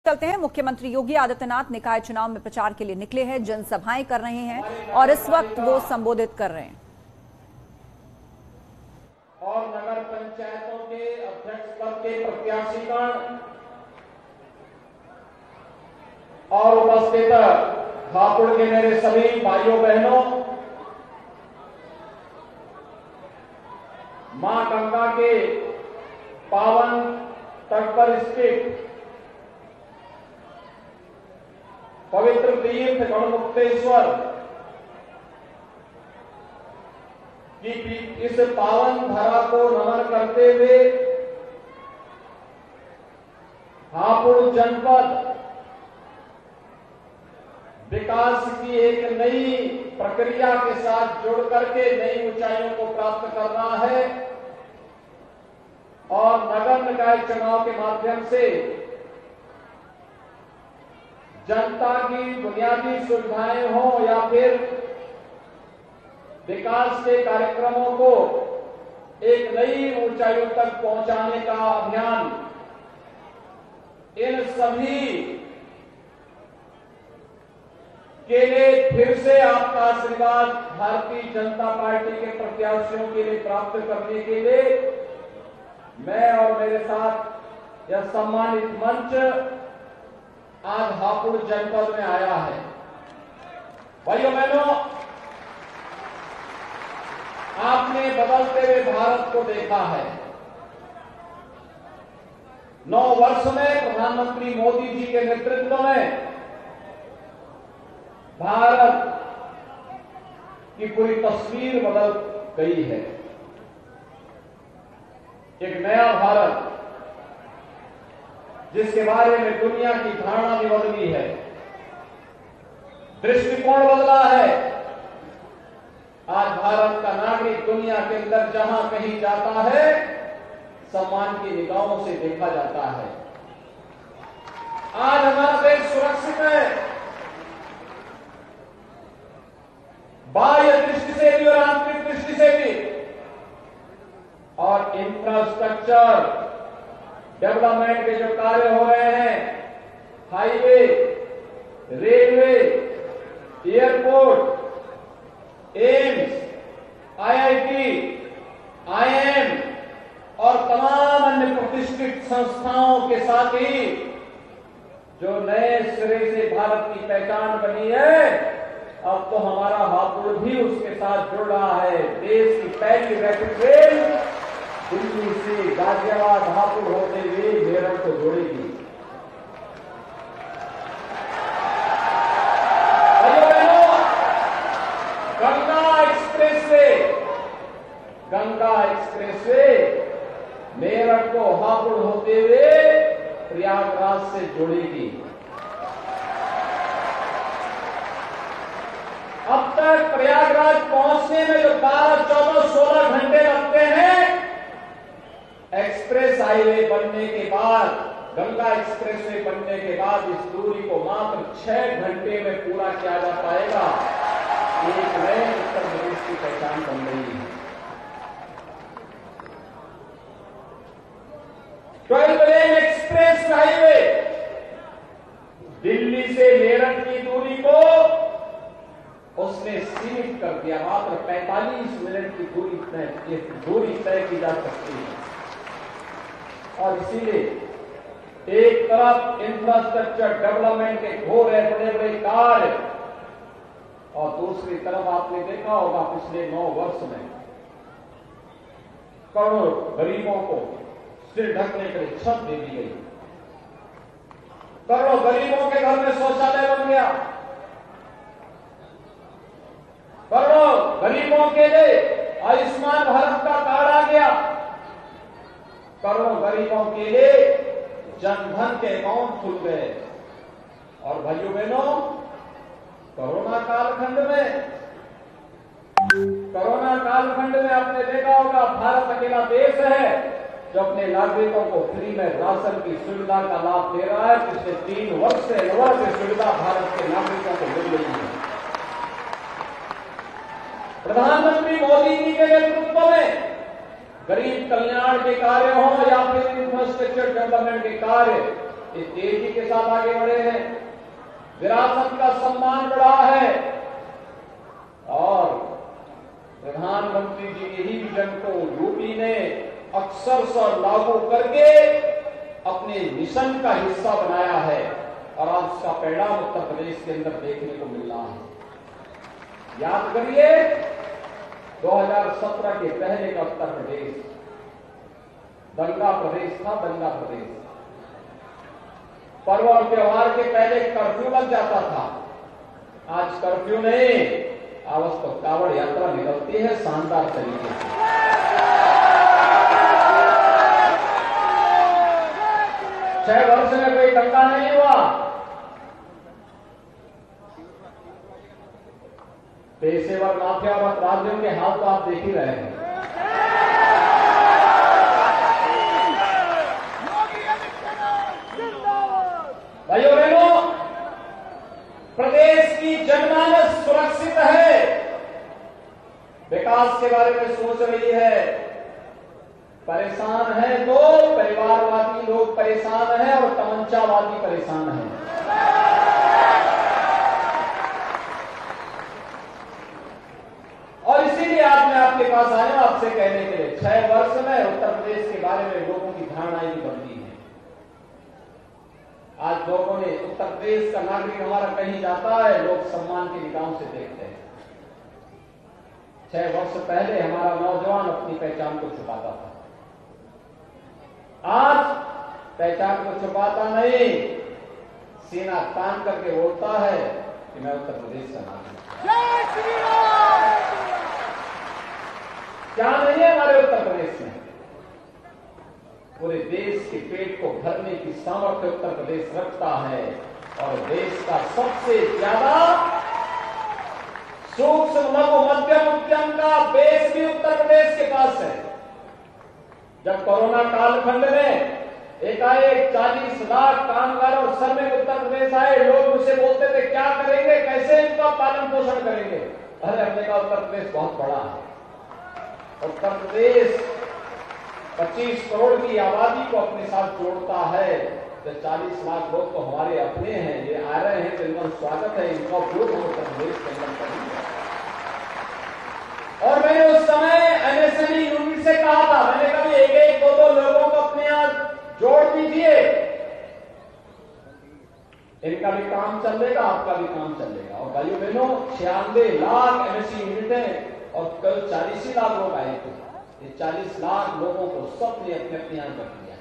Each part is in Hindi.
चलते हैं। मुख्यमंत्री योगी आदित्यनाथ निकाय चुनाव में प्रचार के लिए निकले हैं, जनसभाएं कर रहे हैं और इस वक्त वो संबोधित कर रहे हैं। और नगर पंचायतों के अध्यक्ष पद के प्रत्याशीगण और उपस्थित हापुड़ के मेरे सभी भाइयों बहनों, मां गंगा के पावन तट पर स्थित पवित्र तीर्थ गढ़मुक्तेश्वर की इस पावन धरा को नमन करते हुए हापुड़ जनपद विकास की एक नई प्रक्रिया के साथ जुड़ करके नई ऊंचाइयों को प्राप्त करना है और नगर निकाय चुनाव के माध्यम से जनता की बुनियादी सुविधाएं हो या फिर विकास के कार्यक्रमों को एक नई ऊंचाइयों तक पहुंचाने का अभियान, इन सभी के लिए फिर से आपका आशीर्वाद भारतीय जनता पार्टी के प्रत्याशियों के लिए प्राप्त करने के लिए मैं और मेरे साथ यह सम्मानित मंच आज हापुड़ जनपद में आया है। भाइयों बहनों, आपने बदलते हुए भारत को देखा है। 9 वर्ष में प्रधानमंत्री मोदी जी के नेतृत्व में भारत की पूरी तस्वीर बदल गई है। एक नया भारत जिसके बारे में दुनिया की धारणा भी बदली है, दृष्टिकोण बदला है। आज भारत का नागरिक दुनिया के अंदर जहां कहीं जाता है, सम्मान की निगाहों से देखा जाता है। आज हमारा देश सुरक्षित है, बाह्य दृष्टि से भी और आंतरिक दृष्टि से भी। और इंफ्रास्ट्रक्चर डेवलपमेंट के जो कार्य हो रहे हैं, highway, railway, airport, AIIMS, IIT, IIM और तमाम अन्य प्रतिष्ठित संस्थाओं के साथ ही जो नए सिरे से भारत की पहचान बनी है, अब तो हमारा हापुड़ भी उसके साथ जुड़ रहा है। देश की पहली रैपिड रेल दिल्ली से गाजियाबाद हापुड़ होते हुए मेरठ को जोड़ेगी। गंगा एक्सप्रेस से मेरठ को हापुड़ होते हुए प्रयागराज से जोड़ेगी। अब तक प्रयागराज पहुंचने में जो 12, 14, 16 घंटे लगते हैं, एक्सप्रेस हाईवे बनने के बाद, गंगा एक्सप्रेस वे बनने के बाद इस दूरी को मात्र 6 घंटे में पूरा किया जा पाएगा। एक नए उत्तर प्रदेश की पहचान बन रही है। 12 लेन एक्सप्रेस हाईवे दिल्ली से मेरठ की दूरी को उसने सीमित कर दिया। मात्र 45 मिनट की दूरी तय की जा सकती है। और इसीलिए एक तरफ इंफ्रास्ट्रक्चर डेवलपमेंट के घोर है, बड़े बड़े कार्य, और दूसरी तरफ आपने देखा होगा पिछले 9 वर्ष में करोड़ों गरीबों को सिर ढकने के लिए छत दे दी गई। करोड़ों गरीबों के घर में शौचालय बन गया। करोड़ों गरीबों के लिए आयुष्मान भारत का कार्ड आ गया। करोड़ों गरीबों के लिए जनधन के अकाउंट खुल गए। और भाइयों बहनों, कोरोना कालखंड में आपने देखा होगा, भारत अकेला देश है जो अपने नागरिकों को फ्री में राशन की सुविधा का लाभ दे रहा है। पिछले 3 वर्ष से लगभग से सुविधा भारत के नागरिकों को मिल रही है। प्रधानमंत्री मोदी जी के नेतृत्व में गरीब कल्याण के कार्य हो या फिर इंफ्रास्ट्रक्चर डेवलपमेंट के कार्य, ये तेजी के साथ आगे बढ़े हैं, विरासत का सम्मान बढ़ा है और प्रधानमंत्री जी के ही विजन को यूपी ने अक्षरशः लागू करके अपने मिशन का हिस्सा बनाया है और आज उसका परिणाम उत्तर प्रदेश के अंदर देखने को मिल रहा है। याद करिए 2017 के पहले का उत्तर प्रदेश दंगा प्रदेश था, दंगा प्रदेश। पर्व और त्योहार के पहले कर्फ्यू लग जाता था, आज कर्फ्यू नहीं, आज तो कावड़ यात्रा निकलती है शानदार तरीके से। 6 वर्ष में कोई दंगा नहीं हुआ। पेशेवर माफिया और अपराधियों के हाल तो आप देख ही रहे हैं। भाइयों बहनों, प्रदेश की जनमानस सुरक्षित है, विकास के बारे में सोच रही है। परेशान है तो परिवारवादी लोग परेशान हैं और तमंचावादी परेशान हैं। और इसीलिए आज मैं आपके पास आया आपसे कहने के लिए 6 वर्ष में उत्तर प्रदेश के बारे में लोगों की धारणाएं भी बदली हैं। आज लोगों ने उत्तर प्रदेश का नागरिक हमारा कहीं जाता है, लोग सम्मान की निगाहों से देखते हैं। 6 वर्ष पहले हमारा नौजवान अपनी पहचान को छुपाता था, आज पहचान को छुपाता नहीं, सीना तान करके बोलता है कि मैं उत्तर प्रदेश का नागरिक हूं। क्या नहीं है हमारे उत्तर प्रदेश में? पूरे देश के पेट को भरने की सामर्थ्य उत्तर प्रदेश रखता है और देश का सबसे ज्यादा सूक्ष्म लघु मध्यम उद्यम का बेस भी उत्तर प्रदेश के पास है। जब कोरोना कालखंड में एकाएक 40 लाख कामगार और श्रमिक उत्तर प्रदेश आए, लोग मुझसे बोलते थे क्या करेंगे, कैसे इनका पालन पोषण करेंगे। अरे हमने कहा उत्तर प्रदेश बहुत बड़ा है, उत्तर प्रदेश 25 करोड़ की आबादी को अपने साथ जोड़ता है, तो 40 लाख लोग तो हमारे अपने हैं, ये आ रहे हैं तो इनका स्वागत है, इनका उपयोग हम उत्तर प्रदेश के अंदर करेंगे। और मैंने उस समय एमएसएमई यूनिट से कहा था, मैंने कहा एक एक दो दो लोगों को अपने यहां जोड़ दीजिए, इनका भी काम चलेगा, आपका भी काम चलेगा। और भाइयों बहनों 96 लाख एमएसएमई यूनिट है और कल 40 लाख लोग आए थे। ये 40 लाख लोगों को सबने अपने अपने यहां कर दिया,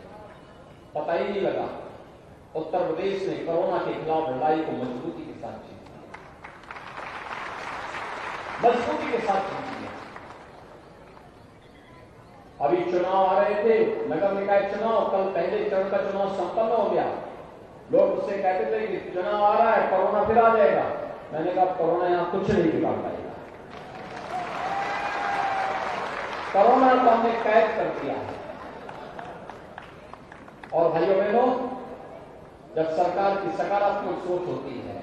पता ही नहीं लगा। उत्तर प्रदेश ने कोरोना के खिलाफ लड़ाई को मजबूती के साथ जीत लिया, मजबूती के साथ जीत लिया। अभी चुनाव आ रहे थे, नगर निकाय चुनाव, कल पहले चरण का चुनाव संपन्न हो गया। लोग मुझसे कहते थे कि चुनाव आ रहा है, कोरोना फिर आ जाएगा। मैंने कहा कोरोना यहां कुछ नहीं बिगाड़ पाएगा, कोरोना को हमने कैद कर दिया है। और भाइयों बहनों, जब सरकार की सकारात्मक सोच होती है,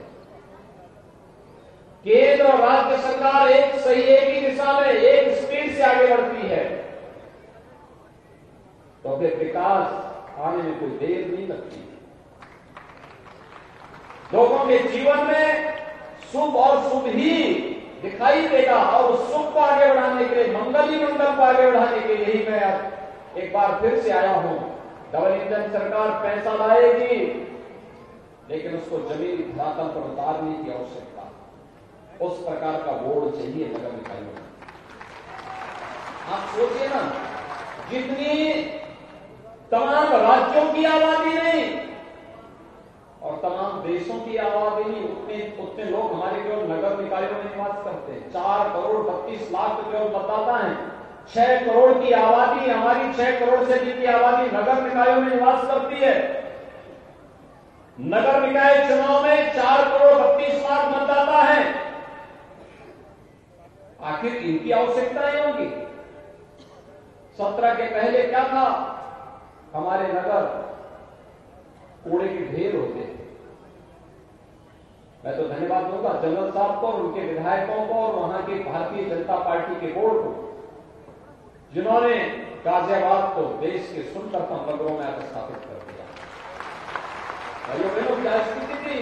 केंद्र और राज्य सरकार एक ही दिशा में एक स्पीड से आगे बढ़ती है, तो फिर विकास आने में कोई देर नहीं लगती। लोगों के जीवन में शुभ और शुभ ही दिखाई देगा और उस सुख को आगे बढ़ाने के लिए, मंगल ही मंगल को आगे बढ़ाने के लिए ही मैं अब एक बार फिर से आया हूं। डबल इंजन सरकार पैसा लाएगी, लेकिन उसको जमीन धरातल पर उतारने की आवश्यकता, उस प्रकार का बोर्ड चाहिए नगर निकायों में। आप सोचिए ना, जितनी तमाम राज्यों की आबादी नहीं और तमाम देशों की आबादी नहीं, उतने लोग हमारे केवल नगर निकायों में निवास करते हैं। 4 करोड़ 32 लाख तो केवल मतदाता हैं। 6 करोड़ की आबादी, हमारी 6 करोड़ से अधिक की आबादी नगर निकायों में निवास करती है। नगर निकाय चुनाव में 4 करोड़ 32 लाख मतदाता हैं। आखिर इनकी आवश्यकताएं होंगी। 17 के पहले क्या था, हमारे नगर कूड़े के ढेर होते थे। मैं तो धन्यवाद दूंगा जनरल साहब को और उनके विधायकों को और वहां के भारतीय जनता पार्टी के बोर्ड को, जिन्होंने गाजियाबाद को देश के सुंदरतम नगरों में स्थापित कर दिया। भाइयों बहनों, क्या स्थिति थी?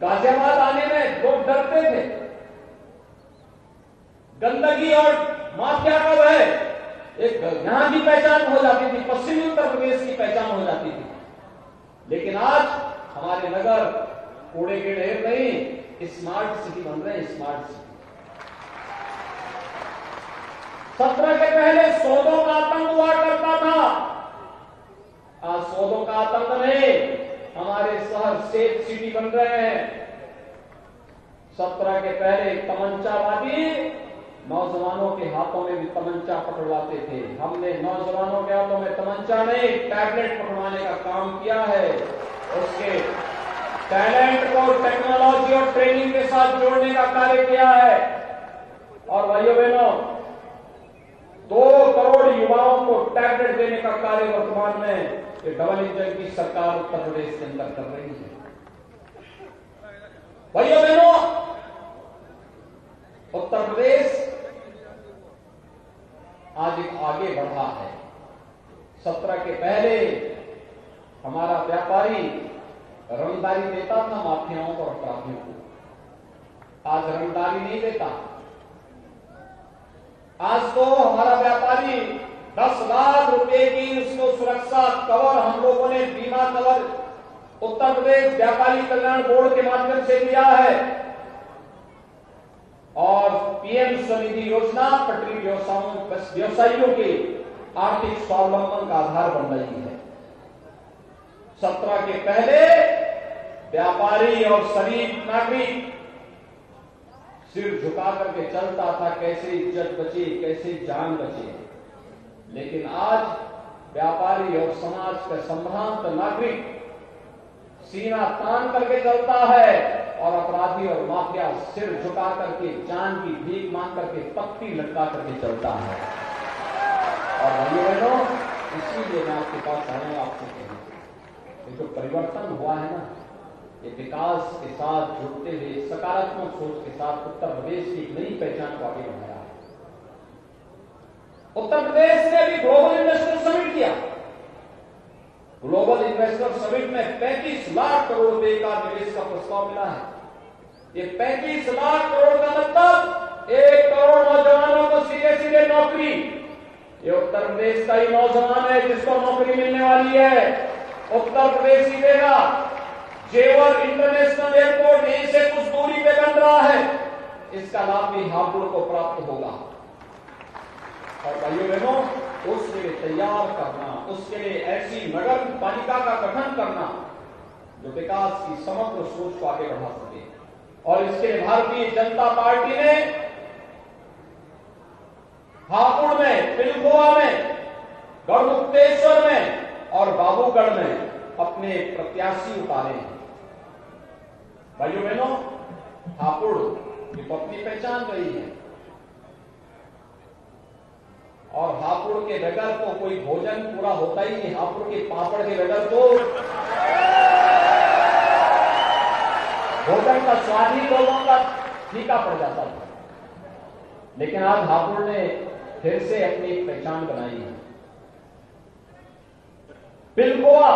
गाजियाबाद आने में लोग डरते थे। गंदगी और माफिया कब है, एक यहां की पहचान हो जाती थी, पश्चिमी उत्तर प्रदेश की पहचान हो जाती थी। लेकिन आज हमारे नगर कूड़े के ढेर नहीं, स्मार्ट सिटी बन रहे हैं, स्मार्ट सिटी। 17 के पहले सौदों का आतंक हुआ करता था, आज सौदों का आतंक नहीं, हमारे शहर सेफ सिटी बन रहे हैं। 17 के पहले तमंचावादी नौजवानों के हाथों में भी तमंचा पकड़वाते थे। हमने नौजवानों के हाथों में तमंचा नहीं, टैबलेट पकड़वाने का काम किया है। उसके टैलेंट को टेक्नोलॉजी और ट्रेनिंग के साथ जोड़ने का कार्य किया है। और भाइयों बहनों, 2 करोड़ युवाओं को टैबलेट देने का कार्य वर्तमान में ये डबल इंजन की सरकार उत्तर प्रदेश के अंदर कर रही है। भाइयों बहनों, उत्तर प्रदेश आज एक आगे बढ़ा है। 17 के पहले हमारा व्यापारी रंगदारी देता था माफियाओं और अपराधियों को, आज रंगदारी नहीं देता। आज तो हमारा व्यापारी 10 लाख रुपए की उसको सुरक्षा कवर हम लोगों ने बीमा कवर उत्तर प्रदेश व्यापारी कल्याण बोर्ड के माध्यम से दिया है। और पीएम स्वनिधि योजना पटरी व्यवसायियों के आर्थिक स्वावलंबन का आधार बन रही है। 17 के पहले व्यापारी और शरीफ नागरिक सिर झुका करके चलता था, कैसे इज्जत बचे, कैसे जान बचे। लेकिन आज व्यापारी और समाज का संभ्रांत नागरिक सीना तान करके चलता है और अपराधी और माफिया सिर झुका करके जान की भीख मांग करके पत्ती लटका करके चलता है। और भाइयों बहनों, इसीलिए मैं आपके पास आया हूं आपसे कहना, ये जो परिवर्तन हुआ है ना, ये विकास के साथ जुड़ते हुए सकारात्मक सोच के साथ उत्तर प्रदेश की एक नई पहचान को आगे बढ़ाया है। उत्तर प्रदेश ने भी ग्लोबल इन्वेस्टर समिट किया। ग्लोबल इन्वेस्टर समिट में 35 लाख करोड़ रुपए का निवेश का प्रस्ताव मिला है। ये 35 लाख करोड़ का मतलब 1 करोड़ नौजवानों को सीधे सीधे नौकरी। ये उत्तर प्रदेश का ही नौजवान है जिसको नौकरी मिलने वाली है, उत्तर प्रदेश ही देगा। जेवर इंटरनेशनल एयरपोर्ट यहीं से कुछ दूरी पे बन रहा है, इसका लाभ भी हापुड़ को प्राप्त होगा। और भाइयों बहनों, उसके लिए तैयार करना, उसके लिए ऐसी नगर पालिका का गठन करना जो विकास की समग्र सोच को आगे बढ़ा सके। और इसके लिए भारतीय जनता पार्टी ने हापुड़ में, पिलखुवा में, गढ़मुक्तेश्वर में और बाबूगढ़ में अपने प्रत्याशी उतारे हैं। भाइयों बहनों, हापुड़ की तो अपनी पहचान रही है और हापुड़ के बगैर तो कोई भोजन पूरा होता ही नहीं। हापुड़ के पापड़ के बगैर तो भोजन का स्वाद ही लोगों का फीका पड़ जाता था। लेकिन आज हापुड़ ने फिर से अपनी एक पहचान बनाई है। पिलखुवा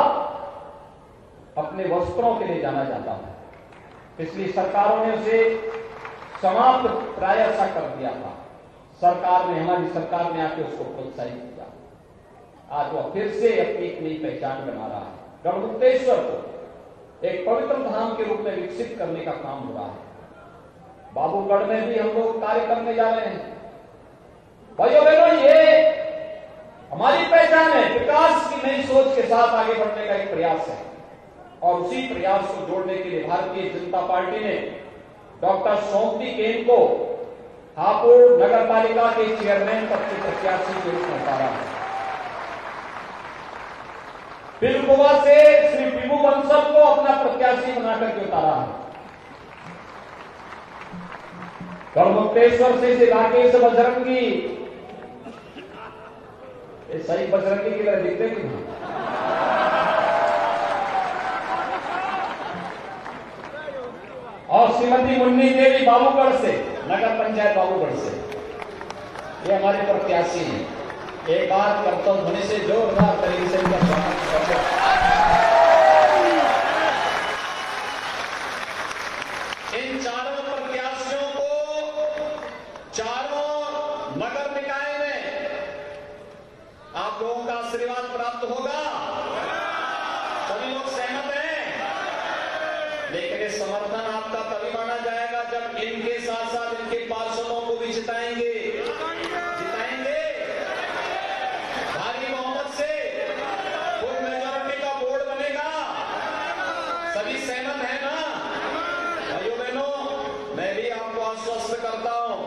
अपने वस्त्रों के लिए जाना जाता है। पिछली सरकारों ने उसे समाप्त प्राय सा कर दिया था। सरकार ने, हमारी सरकार ने आके उसको प्रोत्साहित किया। आज वह फिर से अपनी एक नई पहचान बना रहा है। गढ़मुक्तेश्वर को एक पवित्र धाम के रूप में विकसित करने का काम हो रहा है। बाबूगढ़ में भी हम लोग कार्य करने जा रहे हैं। भाइयों बहनों, ये हमारी पहचान है। विकास की नई सोच के साथ आगे बढ़ने का एक प्रयास है और उसी प्रयास को जोड़ने के लिए भारतीय जनता पार्टी ने डॉक्टर सोमती केन को हापुड़ नगर पालिका के चेयरमैन पद के प्रत्याशी के रूप में उतारा है। पिलखुवा से श्री विभू बंसल को अपना प्रत्याशी बनाकर के उतारा है। गढ़मुक्तेश्वर से राकेश बजरंगी, ये सही बजरंगी की तरह दिखते नहीं। और श्रीमती मुन्नी देवी बाबूगढ़ से, नगर पंचायत बाबूगढ़ से, ये हमारे प्रत्याशी हैं। एक बार कर्तव्य होने से जोरदार तरीके से इनका स्वागत करते हैं। लेकिन ये समर्थन आपका तभी माना जाएगा जब इनके साथ साथ इनके पार्षदों को भी जिताएंगे भारी बहुमत से फुल मेजॉरिटी का बोर्ड बनेगा। सभी सहमत है ना भाइयों बहनों? मैं भी आपको आश्वस्त करता हूं,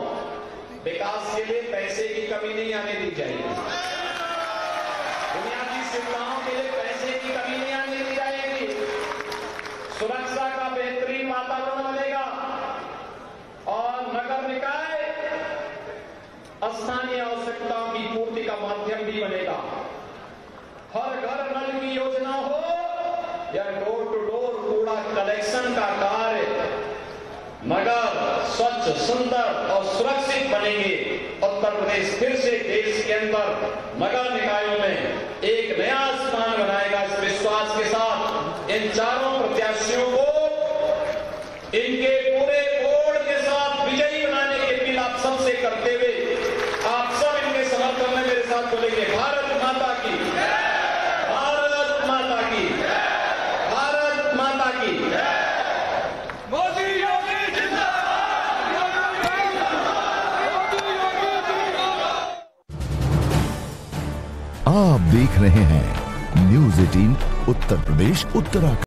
विकास के लिए पैसे की कमी नहीं आने दी जाएगी। बुनियादी सुविधाओं के लिए पैसे की कमी नहीं आने दी जाएगी। सुरक्षा का बेहतरीन वातावरण बनेगा और नगर निकाय स्थानीय आवश्यकताओं की पूर्ति का माध्यम भी बनेगा। हर घर नल की योजना हो या डोर टू डोर कूड़ा कलेक्शन का कार्य, नगर स्वच्छ, सुंदर और सुरक्षित बनेंगे। उत्तर प्रदेश फिर से देश के अंदर नगर निकायों में एक नया स्थान बनाएगा। इस विश्वास के साथ इन चारों प्रत्याशियों को इनके पूरे बोर्ड के साथ विजयी बनाने की अपील आप सबसे करते हुए आप सब इनके समर्थन में मेरे साथ बोलेंगे, भारत माता की, भारत माता की, भारत माता की। मोदी योगी आप देख रहे हैं न्यूज़ 18 उत्तर प्रदेश उत्तराखंड।